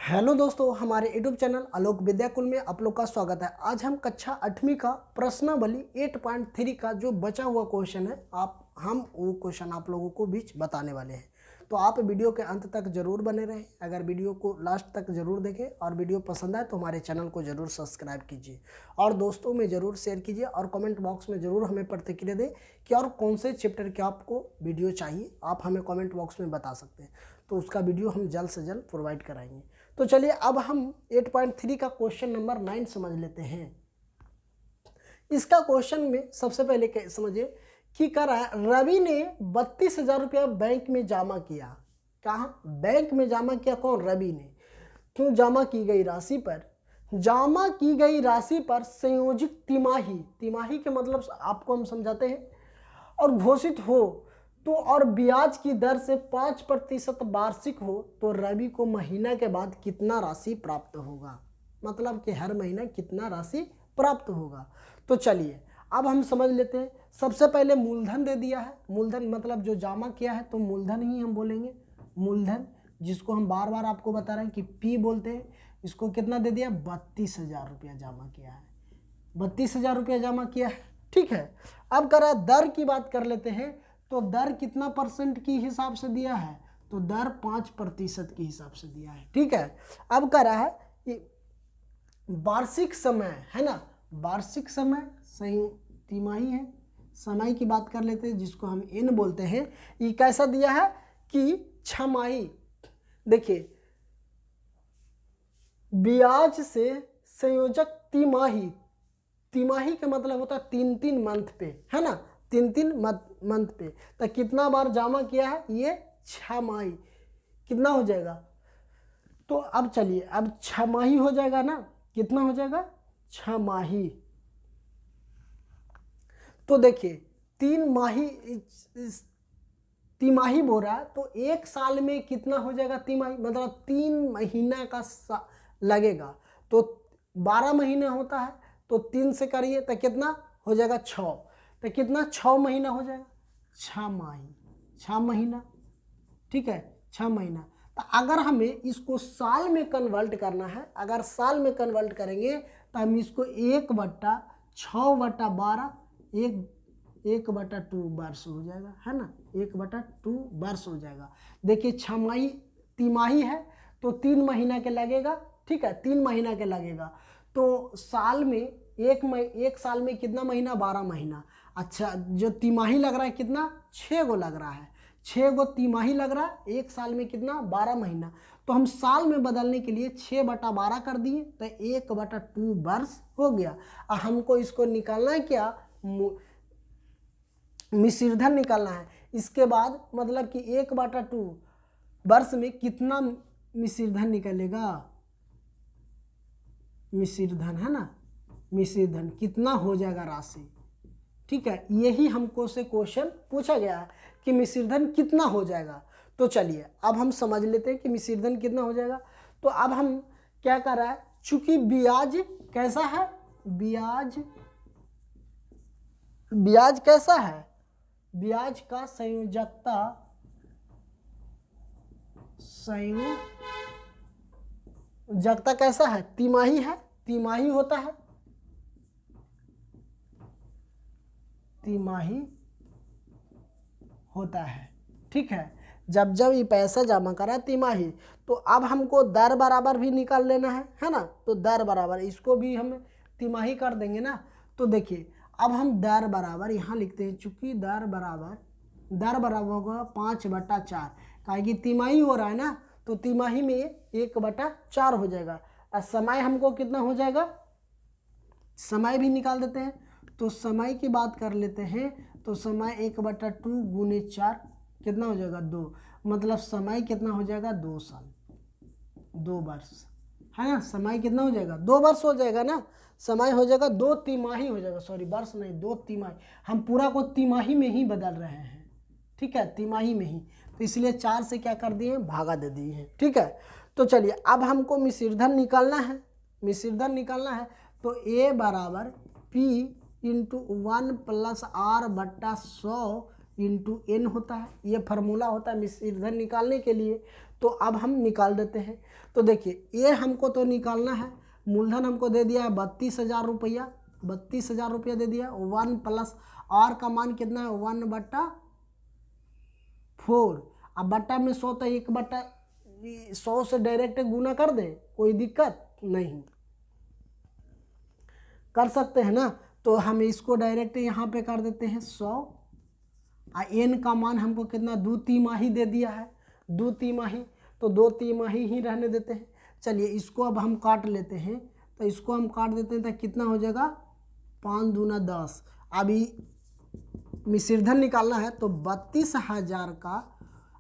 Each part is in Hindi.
हेलो दोस्तों, हमारे यूट्यूब चैनल आलोक विद्याकुल में आप लोग का स्वागत है। आज हम कक्षा 8वीं का प्रश्नावली 8.3 का जो बचा हुआ क्वेश्चन है हम वो क्वेश्चन आप लोगों को बीच बताने वाले हैं। तो आप वीडियो के अंत तक जरूर बने रहें। अगर वीडियो को लास्ट तक जरूर देखें और वीडियो पसंद आए तो हमारे चैनल को जरूर सब्सक्राइब कीजिए और दोस्तों में जरूर शेयर कीजिए और कमेंट बॉक्स में जरूर हमें प्रतिक्रिया दें कि और कौन से चैप्टर के आपको वीडियो चाहिए। आप हमें कमेंट बॉक्स में बता सकते हैं, तो उसका वीडियो हम जल्द से जल्द प्रोवाइड कराएंगे। तो चलिए अब हम 8.3 का क्वेश्चन नंबर 9 समझ लेते हैं। इसका क्वेश्चन में सबसे पहले समझिए कि कह रहा है रवि ने 32,000 रुपया बैंक में जमा किया। कहाँ बैंक में जमा किया? कौन? रवि ने। क्यों? जमा की गई राशि पर, जमा की गई राशि पर संयोजित तिमाही, तिमाही के मतलब आपको हम समझाते हैं, और घोषित हो तो और ब्याज की दर से 5% वार्षिक हो तो रवि को महीना के बाद कितना राशि प्राप्त होगा। मतलब कि हर महीना कितना राशि प्राप्त होगा। तो चलिए अब हम समझ लेते हैं। सबसे पहले मूलधन दे दिया है। मूलधन मतलब जो जमा किया है तो मूलधन ही हम बोलेंगे। मूलधन जिसको हम बार बार आपको बता रहे हैं कि पी बोलते हैं। इसको कितना दे दिया? 32,000 रुपया जमा किया है। 32,000 रुपया जमा किया है। ठीक है। अब कर रहा है दर की बात कर लेते हैं। तो दर कितना परसेंट की हिसाब से दिया है? तो दर 5% के हिसाब से दिया है। ठीक है। अब कह रहा है कि वार्षिक समय है ना, वार्षिक समय सही तिमाही है। समय की बात कर लेते हैं जिसको हम एन बोलते हैं। ये कैसा दिया है कि छमाही। देखिए ब्याज से संयोजक तिमाही, तिमाही का मतलब होता है 3-3 मंथ पे, है ना, 3-3 मंथ पे। तो कितना बार जमा किया है? ये 6 माही। कितना हो जाएगा? तो अब चलिए अब 6 माही हो जाएगा ना। कितना हो जाएगा? 6 माही। तो देखिए 3 माही तिमाही बोल रहा है तो एक साल में कितना हो जाएगा? तिमाही मतलब 3 महीना का लगेगा। तो 12 महीने होता है तो 3 से करिए तो कितना हो जाएगा? 6। तो कितना? 6 महीना हो जाएगा। 6 माही, 6 महीना। ठीक है, 6 महीना। तो अगर हमें इसको साल में कन्वर्ट करना है, अगर साल में कन्वर्ट करेंगे तो हम इसको 1/6/12 1/2 वर्ष हो जाएगा, है ना, 1/2 वर्ष हो जाएगा। देखिए 6 माही तिमाही है तो 3 महीना के लगेगा। ठीक है, 3 महीना के लगेगा। तो साल में एक साल में कितना महीना? 12 महीना। अच्छा, जो तिमाही लग रहा है कितना? 6 गो लग रहा है। 6 गो तिमाही लग रहा है। एक साल में कितना? 12 महीना। तो हम साल में बदलने के लिए 6/12 कर दिए तो 1/2 वर्ष हो गया। और हमको इसको निकालना है क्या? मिश्रधन निकालना है। इसके बाद मतलब कि 1/2 वर्ष में कितना मिश्रधन निकलेगा? मिश्रधन, है ना, मिश्रधन कितना हो जाएगा राशि। ठीक है, यही हमको से क्वेश्चन पूछा गया है कि मिश्रधन कितना हो जाएगा। तो चलिए अब हम समझ लेते हैं कि मिश्रधन कितना हो जाएगा। तो अब हम क्या कर रहा है, चूंकि ब्याज कैसा है, ब्याज कैसा है, ब्याज का संयोजकता कैसा है? तिमाही है, तिमाही होता है, तिमाही होता है। ठीक है, जब जब ये पैसा जमा करा तिमाही। तो अब हमको दर बराबर भी निकाल लेना है ना। तो दर बराबर इसको भी हम तिमाही कर देंगे ना। तो देखिए अब हम दर बराबर यहाँ लिखते हैं, चूंकि दर बराबर होगा 5/4, काहे कि तिमाही हो रहा है ना। तो तिमाही में 1/4 हो जाएगा। और समय हमको कितना हो जाएगा? समय भी निकाल देते हैं। तो समय की बात कर लेते हैं। तो समय 1/2 गुने 4 कितना हो जाएगा? 2। मतलब समय कितना हो जाएगा? 2 साल, 2 वर्ष, है ना। समय कितना हो जाएगा? 2 वर्ष हो जाएगा ना। समय हो जाएगा 2 तिमाही हो जाएगा, सॉरी वर्ष नहीं, 2 तिमाही। हम पूरा को तिमाही में ही बदल रहे हैं। ठीक है, तिमाही में ही। तो इसलिए 4 से क्या कर दिए? भागा दे दिए हैं। ठीक है। तो चलिए अब हमको मिश्रधन निकालना है। मिश्रधन निकालना है तो A बराबर P × 1 + R/100 इंटू n होता है। ये फार्मूला होता है मिश्रित धन निकालने के लिए। तो अब हम निकाल देते हैं। तो देखिए ये हमको तो निकालना है, मूलधन हमको दे दिया है 32,000 रुपया, 32,000 रुपया दे दिया। 1 प्लस r का मान कितना है 1/4। अब बट्टा में 100 तो 1/100 से डायरेक्ट गुना कर दें, कोई दिक्कत नहीं, कर सकते हैं ना। तो हम इसको डायरेक्ट यहाँ पे कर देते हैं 100। n का मान हमको कितना 2 तिमाही दे दिया है, 2 तिमाही, तो 2 तिमाही ही रहने देते हैं। चलिए इसको अब हम काट लेते हैं। तो इसको हम काट देते हैं तो कितना हो जाएगा 5 दूना 10। अभी मिश्रित धन निकालना है तो 32,000 का,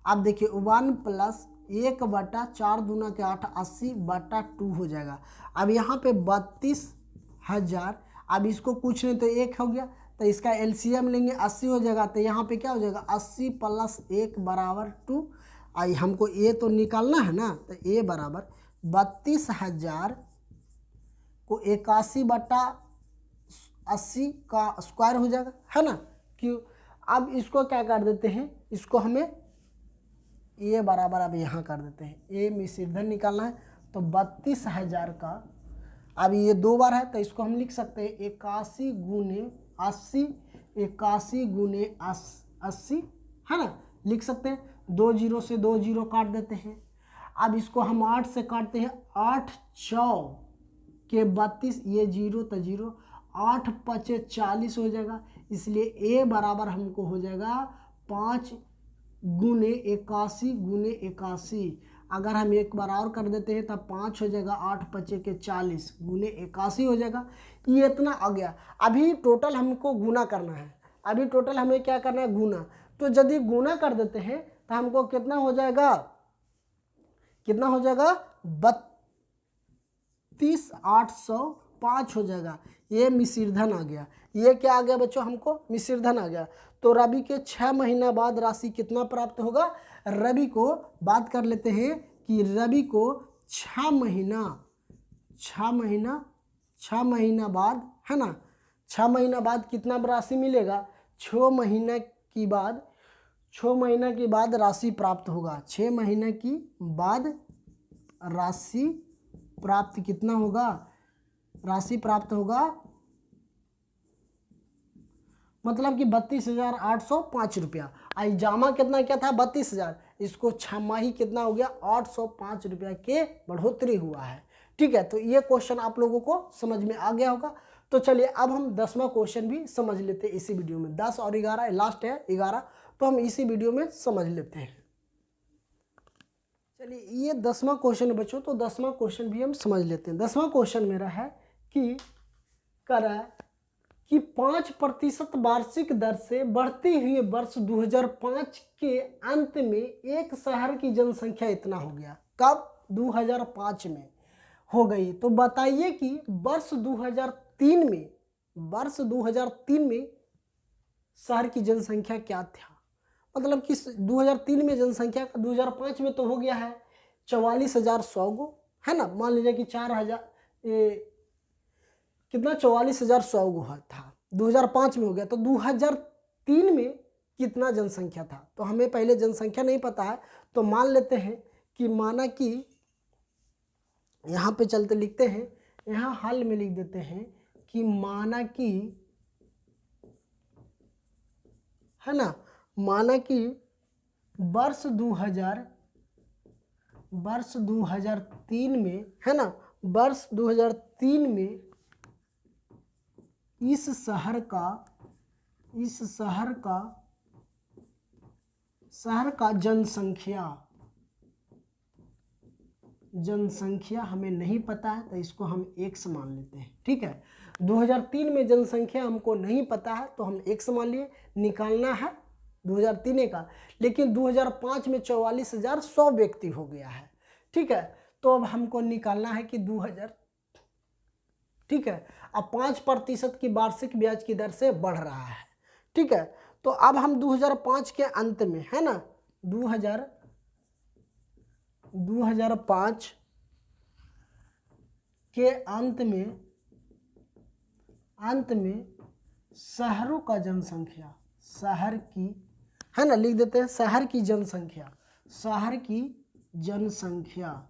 अब देखिए 1 प्लस 1/4 दूना के 8, 80/2 हो जाएगा। अब यहाँ पे 32,000, अब इसको कुछ नहीं तो 1 हो गया, तो इसका एलसीएम लेंगे 80 हो जाएगा। तो यहाँ पे क्या हो जाएगा 80 प्लस 1 बराबर 2। आई हमको ए तो निकालना है ना, तो ए बराबर 32,000 को 81/80 का स्क्वायर हो जाएगा, है ना। क्यों, अब इसको क्या कर देते हैं, इसको हमें ए बराबर अब यहाँ कर देते हैं। ए मिश्रित धन निकालना है तो 32,000 का, अब ये 2 बार है तो इसको हम लिख सकते हैं 81 गुने 80, 81 गुने 80, है ना, लिख सकते हैं। 2 0 से 2 0 काट देते हैं। अब इसको हम 8 से काटते हैं, 8 चौ के 32, ये 0 तो 0, 8 पचे 40 हो जाएगा। इसलिए ए बराबर हमको हो जाएगा 5 गुने 81 गुने 81। अगर हम एक बार और कर देते हैं तब 5 हो जाएगा, 8 पचे के 40 गुने 81 हो जाएगा। ये इतना आ गया। अभी टोटल हमको गुना करना है, अभी टोटल हमें क्या करना है गुना। तो यदि गुना कर देते हैं तो हमको कितना हो जाएगा, कितना हो जाएगा 32,805 हो जाएगा। ये मिश्रित धन आ गया। ये क्या आ गया बच्चों, हमको मिश्रित धन आ गया। तो रवि के 6 महीना बाद राशि कितना प्राप्त होगा। रवि को बात कर लेते हैं कि रवि को 6 महीना बाद, है ना, 6 महीना बाद कितना राशि मिलेगा, 6 महीना की बाद, 6 महीना के बाद राशि प्राप्त होगा। 6 महीने की बाद राशि प्राप्त कितना होगा, राशि प्राप्त होगा मतलब कि 32,805 रुपया। आई जामा कितना क्या था 32,000, इसको छमाही कितना हो गया 805 रुपया के बढ़ोतरी हुआ है। ठीक है, तो ये क्वेश्चन आप लोगों को समझ में आ गया होगा। तो चलिए अब हम 10वां क्वेश्चन भी समझ लेते हैं इसी वीडियो में। 10 और 11 लास्ट है 11, तो हम इसी वीडियो में समझ लेते हैं। चलिए ये 10वां क्वेश्चन है बच्चों, तो 10वां क्वेश्चन भी हम समझ लेते हैं। 10वां क्वेश्चन मेरा है कि करा कि 5% वार्षिक दर से बढ़ती हुई वर्ष 2005 के अंत में एक शहर की जनसंख्या इतना हो गया। कब, 2005 में हो गई। तो बताइए कि वर्ष 2003 में शहर की जनसंख्या क्या था। मतलब कि 2003 में जनसंख्या, 2005 में तो हो गया है 44,100 गो, है ना। मान लीजिए कि 4,000 कितना 44,100 गो था, 2005 में हो गया। तो 2003 में कितना जनसंख्या था, तो हमें पहले जनसंख्या नहीं पता है। तो मान लेते हैं कि माना कि यहाँ पे चलते लिखते हैं, यहाँ हल में लिख देते हैं कि माना कि, है ना, माना कि वर्ष 2003 में, है ना, वर्ष 2003 में इस शहर का जनसंख्या हमें नहीं पता है, तो इसको हम x मान लेते हैं। ठीक है, 2003 में जनसंख्या हमको नहीं पता है तो हम x मान लिए। निकालना है 2003 का, लेकिन 2005 में 44,100 व्यक्ति हो गया है। ठीक है, तो अब हमको निकालना है कि 2000, ठीक है, अब 5% की वार्षिक ब्याज की दर से बढ़ रहा है। ठीक है, तो अब हम 2005 के अंत में, है ना, 2005 के अंत में शहरों का जनसंख्या, शहर की है ना, लिख देते हैं शहर की जनसंख्या। शहर की जनसंख्या,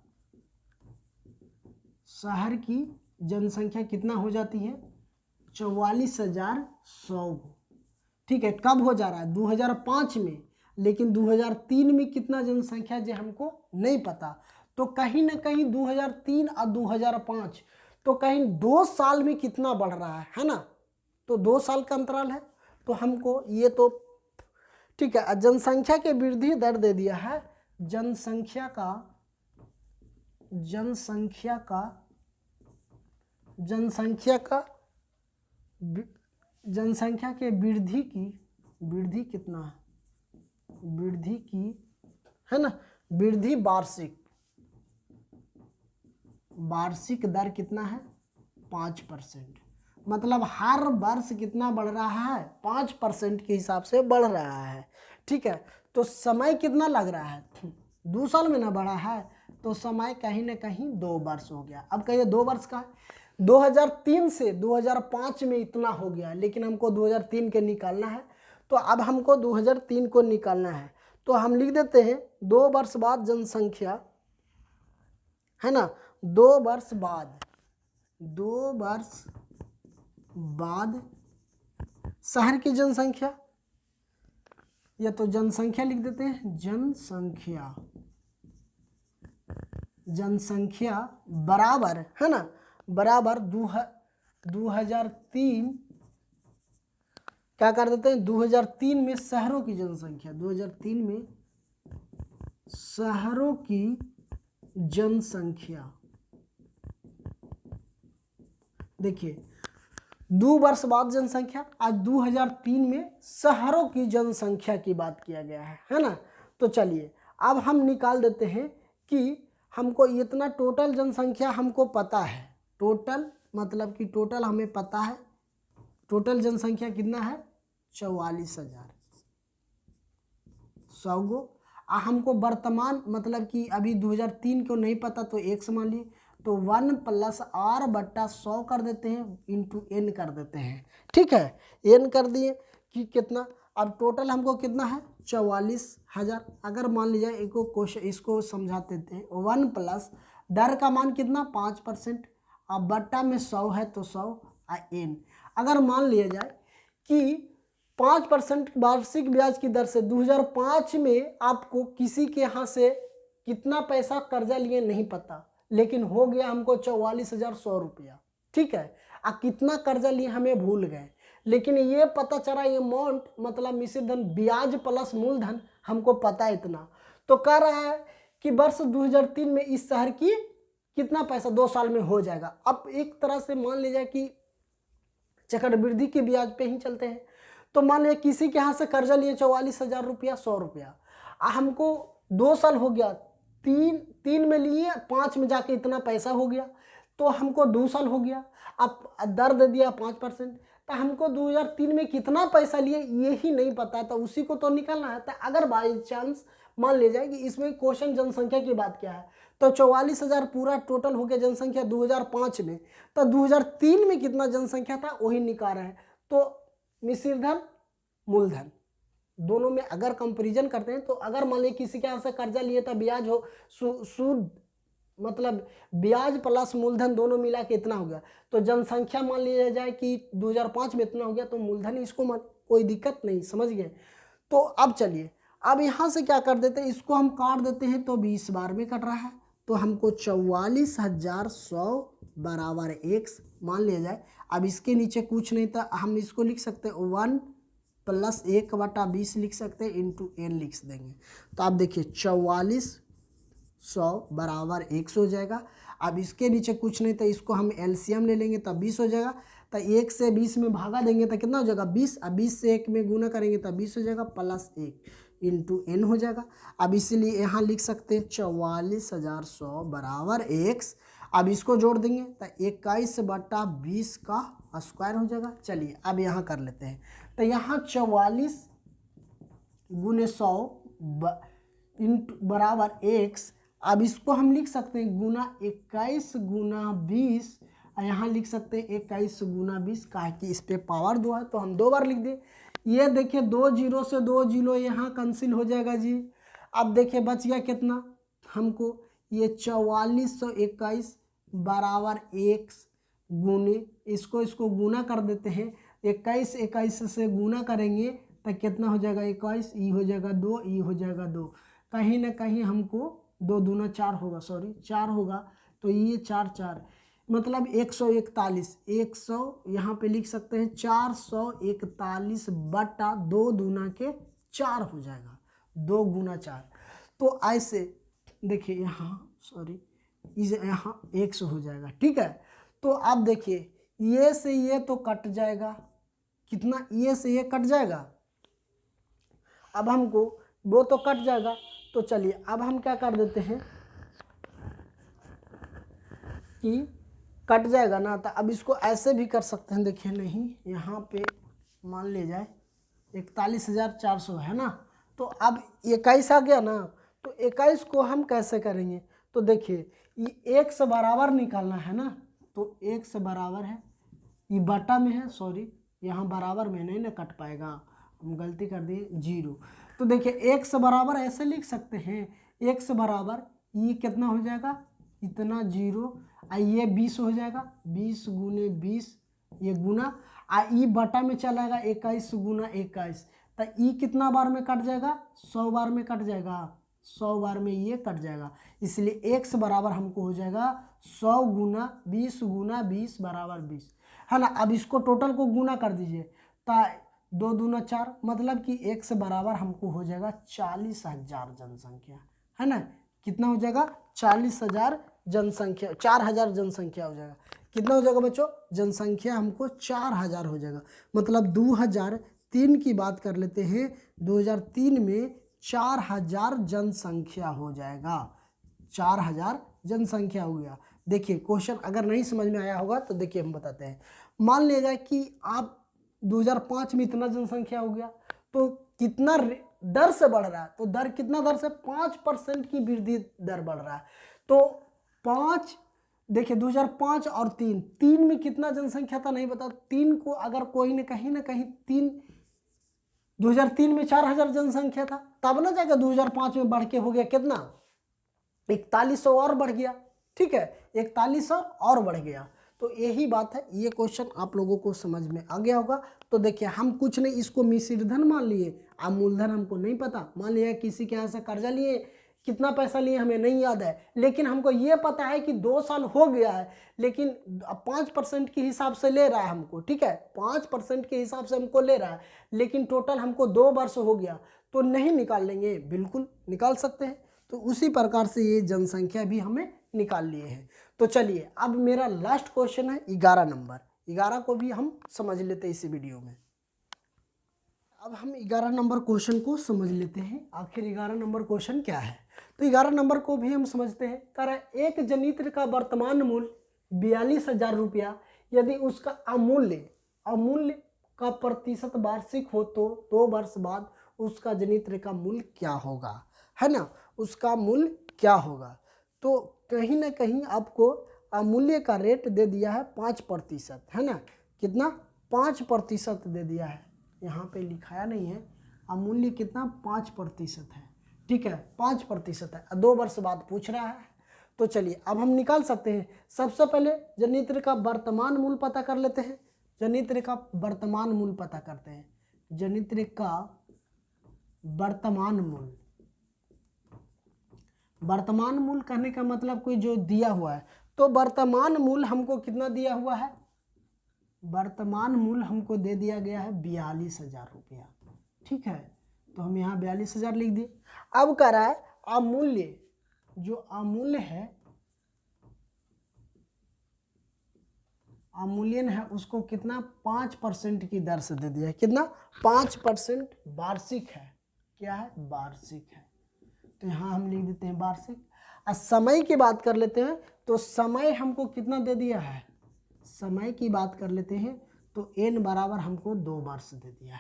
शहर की जनसंख्या कितना हो जाती है? 44,100। ठीक है, कब हो जा रहा है? 2005 में, लेकिन 2003 में कितना जनसंख्या जो हमको नहीं पता। तो कहीं ना कहीं 2003 और 2005, तो कहीं 2 साल में कितना बढ़ रहा है ना, तो 2 साल का अंतराल है। तो हमको ये तो ठीक है, जनसंख्या के वृद्धि दर दे दिया है। जनसंख्या का जनसंख्या के वृद्धि कितना है? वृद्धि की, है ना, वृद्धि वार्षिक दर कितना है? 5%। मतलब हर वर्ष कितना बढ़ रहा है? 5% के हिसाब से बढ़ रहा है। ठीक है, तो समय कितना लग रहा है? 2 साल में ना बढ़ा है, तो समय कहीं ना कहीं 2 वर्ष हो गया। अब कहिए 2 वर्ष का, 2003 से 2005 में इतना हो गया, लेकिन हमको 2003 के निकालना है। तो अब हमको 2003 को निकालना है, तो हम लिख देते हैं 2 वर्ष बाद जनसंख्या, है ना, 2 वर्ष बाद शहर की जनसंख्या, या तो जनसंख्या लिख देते हैं, जनसंख्या बराबर, है ना, बराबर 2003, क्या कर देते हैं? 2003 में शहरों की जनसंख्या, 2003 में शहरों की जनसंख्या। देखिए 2 वर्ष बाद जनसंख्या, आज 2003 में शहरों की जनसंख्या की बात किया गया है ना। तो चलिए अब हम निकाल देते हैं कि हमको इतना टोटल जनसंख्या हमको पता है। टोटल मतलब कि टोटल हमें पता है, टोटल जनसंख्या कितना है? 44,100 गो। हमको वर्तमान मतलब कि अभी 2003 को नहीं पता, तो 1 मान लिए, तो 1 + r/100 कर देते हैं, इंटू n कर देते हैं। ठीक है, n कर दिए कि कितना, अब टोटल हमको कितना है? 44,000। अगर मान लीजिए इसको समझा देते हैं, 1 + दर का मान कितना? 5%, अब बट्टा में 100 है तो 100 n। अगर मान लिया जाए कि 5% वार्षिक ब्याज की दर से 2005 में आपको किसी के यहाँ से कितना पैसा कर्जा लिए नहीं पता, लेकिन हो गया हमको 44,100 रुपया। ठीक है, कितना कर्जा लिए हमें भूल गए, लेकिन ये पता चला ये अमाउंट मतलब मिश्रित धन ब्याज प्लस मूलधन हमको पता इतना। तो कह रहा है कि वर्ष 2003 में इस शहर की कितना पैसा 2 साल में हो जाएगा। अब एक तरह से मान लीजिए कि चक्रवृद्धि के ब्याज पे ही चलते हैं, तो मान लीजिए किसी के यहाँ से कर्जा लिए 44,000 रुपया, 100 रुपया, हमको 2 साल हो गया, 3 में लिए, 5 में जाके इतना पैसा हो गया, तो हमको 2 साल हो गया। अब दर दे दिया 5%, तो हमको 2003 में कितना पैसा लिए ये ही नहीं पता है, तो उसी को तो निकालना है। तो अगर बाई चांस मान ले जाए कि इसमें क्वेश्चन जनसंख्या की बात क्या है, तो 44,000 पूरा टोटल हो गया जनसंख्या 2005 में, तो 2003 में कितना जनसंख्या था वही निकाल रहे हैं। तो मिश्रित धन मूलधन दोनों में अगर कंपैरिजन करते हैं, तो अगर मान लीजिए किसी के यहाँ से कर्जा लिए था, ब्याज हो सूद मतलब ब्याज प्लस मूलधन दोनों मिला के इतना हो गया, तो जनसंख्या मान लिया जाए कि 2005 में इतना हो गया, तो मूलधन इसको कोई दिक्कत नहीं, समझ गए। तो अब चलिए, अब यहाँ से क्या कर देते हैं, इसको हम काट देते हैं, तो 20 बार में कट रहा है, तो हमको 44,100 बराबर x मान लिया जाए। अब इसके नीचे कुछ नहीं था, हम इसको लिख सकते हैं 1 + 1/20 लिख सकते हैं, इंटू n लिख देंगे। तो आप देखिए 44,100 बराबर 1 हो जाएगा। अब इसके नीचे कुछ नहीं था, इसको हम एलसीएम ले लेंगे तो 20 हो जाएगा। तो 1 से 20 में भागा देंगे तो कितना हो जाएगा? 20। अब 20 से 1 में गुना करेंगे तो 20 हो जाएगा, +1 इंटू n हो जाएगा। अब इसलिए यहाँ लिख सकते हैं 44,100 बराबर x। अब इसको जोड़ देंगे तो 21/20 का स्क्वायर हो जाएगा। चलिए अब यहाँ कर लेते हैं, तो यहाँ 44 × 100 बराबर x। अब इसको हम लिख सकते हैं गुना 21 × 20, यहाँ लिख सकते हैं 21 × 20, का कि इस पे पावर 2 है तो हम 2 बार लिख दें ये देखिए 2 जीरो से 2 जीरो यहाँ कैंसिल हो जाएगा जी। अब देखिए बच गया कितना हमको, ये 4421 बराबर 1 गुने, इसको गुना कर देते हैं। 21 21 से गुना करेंगे तो कितना हो जाएगा 21, ई हो जाएगा 2, ई हो जाएगा 2। कहीं ना कहीं हमको 2 दूना 4 होगा, सॉरी 4 होगा, तो ये 4 4 मतलब 141, 100 यहाँ पे लिख सकते हैं 441 बटा 2 दूना के 4 हो जाएगा, 2 गुना 4। तो ऐसे देखिए यहाँ सॉरी यहाँ 100 हो जाएगा, ठीक है। तो अब देखिए ये से ये तो कट जाएगा, कितना, ये से ये कट जाएगा। अब हमको वो तो कट जाएगा, तो चलिए अब हम क्या कर देते हैं कि कट जाएगा ना, तो अब इसको ऐसे भी कर सकते हैं। देखिए नहीं, यहाँ पे मान ले जाए 41,400 है ना, तो अब 21 आ गया ना, तो 21 को हम कैसे करेंगे, तो देखिए ये 1 से बराबर निकालना है ना, तो 1 से बराबर है, ये बटा में है, सॉरी यहाँ बराबर में नहीं ना कट पाएगा, हम गलती कर दिए 0। तो देखिए 1 से बराबर ऐसे लिख सकते हैं, 1 से बराबर ये कितना हो जाएगा, इतना 0, ये 20 हो जाएगा, 20 गुने 20, ये गुना ई बटा में चलाएगा 21 गुना 21, तो ई कितना बार में कट जाएगा, 100 बार में कट जाएगा, 100 बार में ये कट जाएगा, इसलिए 1 से बराबर हमको हो जाएगा 100 गुना 20 बराबर 20, है ना। अब इसको टोटल को गुना कर दीजिए, तो 2 दूना 4, मतलब कि 1 से बराबर हमको हो जाएगा 40,000 जनसंख्या, है ना। कितना हो जाएगा 40,000 जनसंख्या, 4,000 जनसंख्या हो जाएगा। कितना हो जाएगा बच्चों, जनसंख्या हमको 4,000 हो जाएगा। मतलब 2003 की बात कर लेते हैं, 2003 में 4,000 जनसंख्या हो जाएगा, 4,000 जनसंख्या हो गया। देखिए क्वेश्चन अगर नहीं समझ में आया होगा तो देखिए हम बताते हैं। मान लिया जाए कि आप 2005 में इतना जनसंख्या हो गया, तो कितना दर से बढ़ रहा है, तो दर कितना दर से 5% की वृद्धि दर बढ़ रहा है। तो 5 देखिए 2005 और 3 में कितना जनसंख्या था नहीं बता, 3 को अगर कोई ने कहीं ना कहीं 2003 में 4,000 जनसंख्या था, तब ना जाकर 2005 में बढ़ के हो गया कितना 4100 और बढ़ गया, ठीक है 4100 और बढ़ गया। तो यही बात है, ये क्वेश्चन आप लोगों को समझ में आ गया होगा। तो देखिए हम कुछ नहीं, इसको मिश्रधन मान लिए, अब मूलधन हमको नहीं पता, मान लिया किसी के यहाँ से कर्जा लिए, कितना पैसा लिए हमें नहीं याद है, लेकिन हमको ये पता है कि 2 साल हो गया है, लेकिन 5% के हिसाब से ले रहा है हमको, ठीक है 5% के हिसाब से हमको ले रहा है, लेकिन टोटल हमको 2 वर्ष हो गया, तो नहीं निकाल लेंगे, बिल्कुल निकाल सकते हैं। तो उसी प्रकार से ये जनसंख्या भी हमें निकाल लिए हैं। तो चलिए अब मेरा लास्ट क्वेश्चन है 11 नंबर, 11 को भी हम समझ लेते हैं इसी वीडियो में। अब हम 11 नंबर क्वेश्चन को समझ लेते हैं, आखिर 11 नंबर क्वेश्चन क्या है। तो 11 नंबर को भी हम समझते हैं। कह रहा है एक जनित्र का वर्तमान मूल्य 42,000 रुपया, यदि उसका अमूल्य का प्रतिशत वार्षिक हो तो 2 वर्ष बाद उसका जनित्र का मूल्य क्या होगा, है ना, उसका मूल्य क्या होगा। तो कहीं ना कहीं आपको अमूल्य का रेट दे दिया है 5%, है ना, कितना 5% दे दिया है, यहाँ पे लिखाया नहीं है, अमूल्य कितना 5% है, ठीक है 5% है, 2 वर्ष बाद पूछ रहा है। तो चलिए अब हम निकाल सकते हैं। सबसे पहले जनित्र का वर्तमान मूल्य पता कर लेते हैं, जनित्र का वर्तमान मूल्य पता करते हैं। जनित्र का वर्तमान मूल्य, वर्तमान मूल्य कहने का मतलब कोई जो दिया हुआ है, तो वर्तमान मूल्य हमको कितना दिया हुआ है, वर्तमान मूल्य हमको दे दिया गया है 42,000 रुपया, ठीक है, तो हम यहाँ 42,000 लिख दिए। अब कह रहा है अमूल्य, जो अमूल्य है, अमूल्यन है, उसको कितना 5% की दर से दे दिया है, कितना 5% वार्षिक है, क्या है वार्षिक है, तो यहाँ हम लिख देते हैं वार्षिक। और समय की बात कर लेते हैं, तो समय हमको कितना दे दिया है, समय की बात कर लेते हैं तो n बराबर हमको 2 वर्ष दे दिया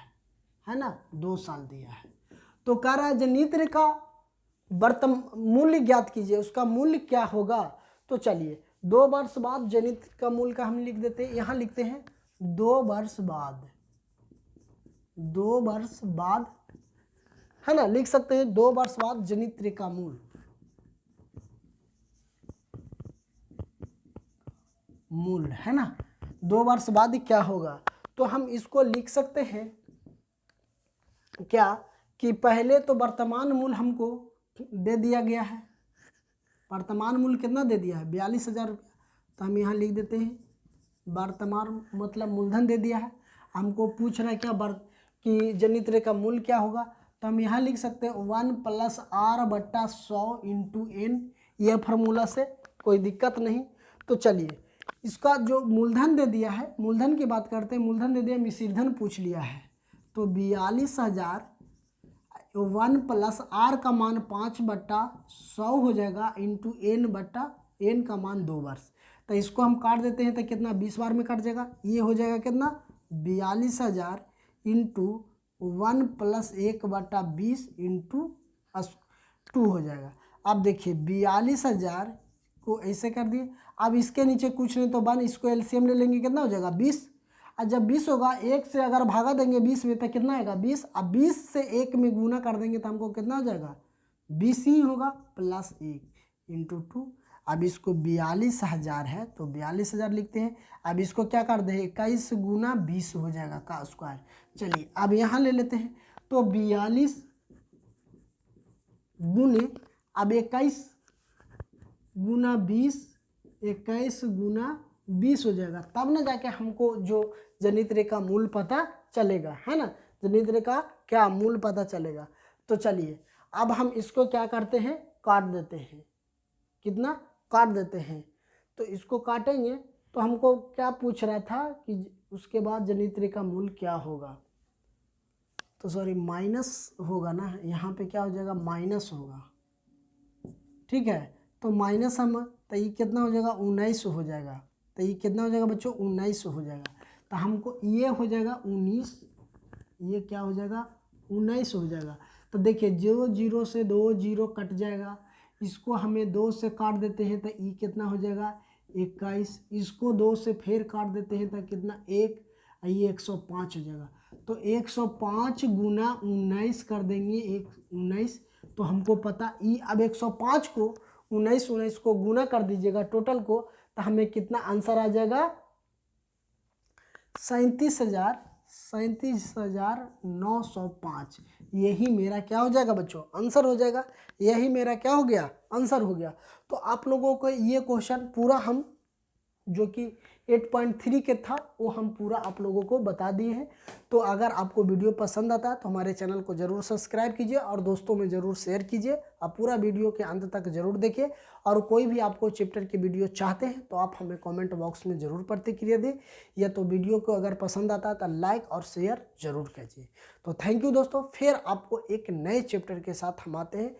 है ना, 2 साल दिया है। तो कह रहा है जनित्र का वर्तमान मूल्य ज्ञात कीजिए, उसका मूल्य क्या होगा। तो चलिए 2 वर्ष बाद जनित्र का मूल्य का हम लिख देते हैं, यहाँ लिखते हैं 2 वर्ष बाद 2 वर्ष बाद, है ना, लिख सकते हैं 2 वर्ष बाद जनित्र का मूल, है ना, 2 वर्ष बाद क्या होगा। तो हम इसको लिख सकते हैं क्या कि पहले तो वर्तमान मूल हमको दे दिया गया है, वर्तमान मूल कितना दे दिया है 42,000 रुपया। तो हम यहाँ लिख देते हैं वर्तमान मतलब मूलधन दे दिया है, हमको पूछ रहा है क्या कि जनित्र का मूल क्या होगा। तो हम यहाँ लिख सकते हैं 1 + R/100 × N, यह फार्मूला से कोई दिक्कत नहीं। तो चलिए इसका जो मूलधन दे दिया है, मूलधन की बात करते हैं, मूलधन दे दिया, मिश्रधन पूछ लिया है। तो 42,000 1 + R का मान 5/100 हो जाएगा N का मान 2 वर्ष। तो इसको हम काट देते हैं तो कितना 20 बार में कट जाएगा, ये हो जाएगा कितना 42,000 × 1 + 1/20 × 2 हो जाएगा। अब देखिए 42,000 को ऐसे कर दिए, अब इसके नीचे कुछ नहीं तो 1, इसको एलसीएम ले लेंगे, कितना हो जाएगा 20। और जब 20 होगा, 1 से अगर भागा देंगे 20 में तो कितना आएगा 20। अब 20 से 1 में गुना कर देंगे तो हमको कितना हो जाएगा 20 ही होगा, +1 × 2। अब इसको 42,000 है तो 42,000 लिखते हैं। अब इसको क्या कर दें 21 × 20 हो जाएगा का स्क्वायर। चलिए अब यहाँ ले लेते हैं, तो 42 गुने, अब 21 × 20, 21 × 20 हो जाएगा, तब ना जाके हमको जो जनित्र का मूल पता चलेगा, है ना, जनित्र का क्या मूल पता चलेगा। तो चलिए अब हम इसको क्या करते हैं काट देते हैं, कितना काट देते हैं। तो इसको काटेंगे तो हमको क्या पूछ रहा था कि उसके बाद जनित्र का मूल क्या होगा, तो सॉरी माइनस होगा ना, यहाँ पे क्या हो जाएगा माइनस होगा, ठीक है। तो माइनस हम, तो ये कितना हो जाएगा 19 हो जाएगा। तो ये कितना हो जाएगा बच्चों 19 हो जाएगा। तो हमको ये हो जाएगा 19, ये क्या हो जाएगा 19 हो जाएगा। तो देखिए जो 0 से 2 0 कट जाएगा, इसको हमें 2 से काट देते हैं तो ये कितना हो जाएगा 21, इसको 2 से फिर काट देते हैं तो कितना 1, ये 105 हो जाएगा। तो 105 × 19 कर देंगे 19, तो हमको पता ई, अब 105 को 19 को गुना कर दीजिएगा टोटल को, तो हमें कितना आंसर आ जाएगा 37,905। यही मेरा क्या हो जाएगा बच्चों आंसर हो जाएगा, यही मेरा क्या हो गया आंसर हो गया। तो आप लोगों को ये क्वेश्चन पूरा हम जो कि 8.3 के था वो हम पूरा आप लोगों को बता दिए हैं। तो अगर आपको वीडियो पसंद आता है तो हमारे चैनल को ज़रूर सब्सक्राइब कीजिए और दोस्तों में ज़रूर शेयर कीजिए। आप पूरा वीडियो के अंत तक ज़रूर देखिए, और कोई भी आपको चैप्टर की वीडियो चाहते हैं तो आप हमें कमेंट बॉक्स में ज़रूर प्रतिक्रिया दें, या तो वीडियो को अगर पसंद आता है तो लाइक और शेयर ज़रूर कीजिए। तो थैंक यू दोस्तों, फिर आपको एक नए चैप्टर के साथ हम आते हैं।